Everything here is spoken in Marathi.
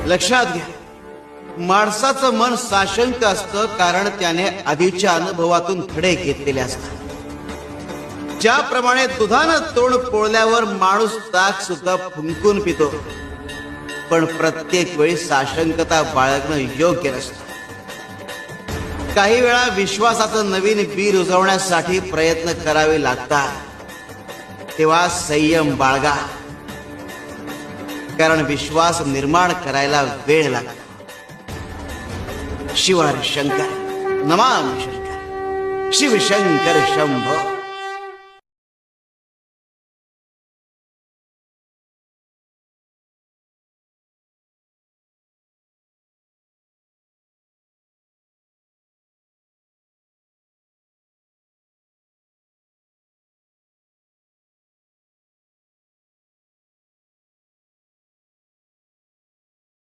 लक्षात घ्या, माणसाचं मन साशंक असतं कारण त्याने आधीच्या अनुभवातून धडे घेतलेले असतात. ज्याप्रमाणे दुधानं तोंड पोळल्यावर माणूस ताक सुद्धा फुंकून पितो, पण प्रत्येक वेळी साशंकता बाळगणं योग्य नसतं. काही वेळा विश्वासाचं नवीन बी रुजवण्यासाठी प्रयत्न करावे लागतात, तेव्हा संयम बाळगा, कारण विश्वास निर्माण करायला वेळ लागतो. शिव हर शंकर, नमामि शंकर, शिव शंकर शंभो.